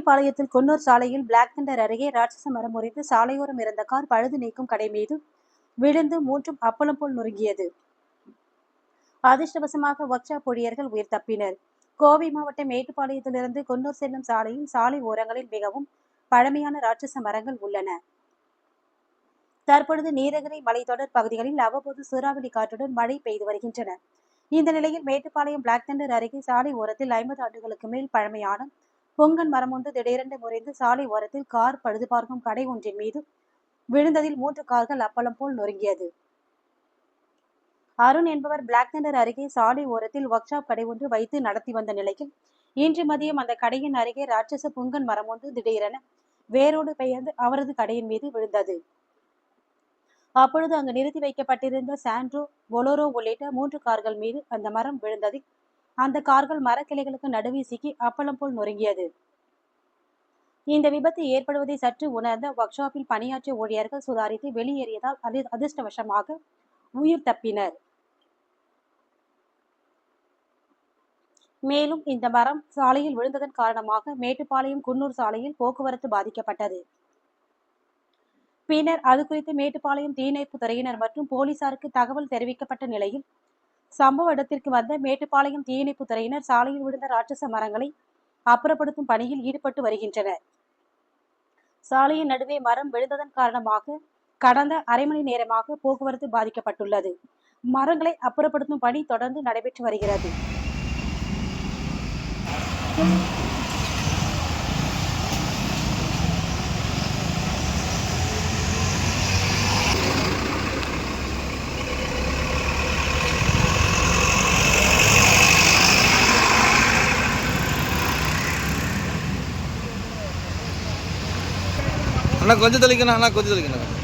மேட்டுப்பாளையத்தில் குன்னூர் சாலையில் black Thunder அருகே ராட்சச மரம் முறிந்து சாலையோரம் இருந்த கார் பழுது நீக்கும் கடை மீது விழுந்து மூன்றும் அப்பளம் போல் நொறுங்கியது. அதிர்ஷ்டவசமாக ஒர்க் ஷாப் ஊழியர்கள் உயிர் தப்பினர். கோவை மாவட்டம் மேட்டுப்பாளையத்திலிருந்து குன்னூர் செல்லும் சாலையில் சாலை ஓரங்களில் மிகவும் பழமையான ராட்சச மரங்கள் உள்ளன. தற்பொழுது நீலகிரி மலைத்தொடர் பகுதிகளில் அவ்வப்போது சூறாவளி காற்றுடன் மழை பெய்து வருகின்றன. இந்த நிலையில் மேட்டுப்பாளையம் பிளாக் தண்டர் அருகே சாலை ஓரத்தில் 50 ஆண்டுகளுக்கு மேல் பழமையான பொங்கன் மரம் ஒன்று திடீரென்று முறிந்து சாலை ஓரத்தில் கார் பழுது பார்க்கும் கடை ஒன்றின் மீது விழுந்ததில் 3 கார்கள் அப்பளம் போல் நொறுங்கியது. அருண் என்பவர் பிளாக் தண்டர் அருகே சாலை ஓரத்தில் ஒர்க் ஷாப் கடை ஒன்று வைத்து நடத்தி வந்த நிலையில் இன்று மதியம் அந்த கடையின் அருகே ராட்சச புங்கன் மரம் ஒன்று திடீரென வேரோடு பெயர்ந்து அவரது கடையின் மீது விழுந்தது. அப்பொழுது அங்கு நிறுத்தி வைக்கப்பட்டிருந்த சாண்ட்ரோ, பொலோரோ உள்ளிட்ட 3 கார்கள் மீது அந்த மரம் விழுந்ததில் அந்த கார்கள் மரக்கிளைகளுக்கு நடுவே சிக்கி அப்பளம் போல் நொறுங்கியது. இந்த விபத்து ஏற்படுவதை சற்று உணர்ந்த ஒர்க் ஷாப்பில் பணியாற்றிய ஊழியர்கள் சுதாரித்து வெளியேறியதால் அதிர்ஷ்டவசமாக உயிர் தப்பினர். மேலும் இந்த மரம் சாலையில் விழுந்ததன் காரணமாக மேட்டுப்பாளையம் குன்னூர் சாலையில் போக்குவரத்து பாதிக்கப்பட்டது. பின்னர் அது குறித்து மேட்டுப்பாளையம் தீயணைப்பு துறையினர் மற்றும் போலீசாருக்கு தகவல் தெரிவிக்கப்பட்ட நிலையில் சம்பவ இடத்திற்கு வந்த மேட்டுப்பாளையம் தீயணைப்பு துறையினர் சாலையில் விழுந்த ராட்சச மரங்களை அப்புறப்படுத்தும் பணியில் ஈடுபட்டு வருகின்றனர். சாலையின் நடுவே மரம் விழுந்ததன் காரணமாக கடந்த அரை மணி நேரமாக போக்குவரத்து பாதிக்கப்பட்டுள்ளது. மரங்களை அப்புறப்படுத்தும் பணி தொடர்ந்து நடைபெற்று வருகிறது. அண்ணா கொஞ்சம் தெளிக்கணும்.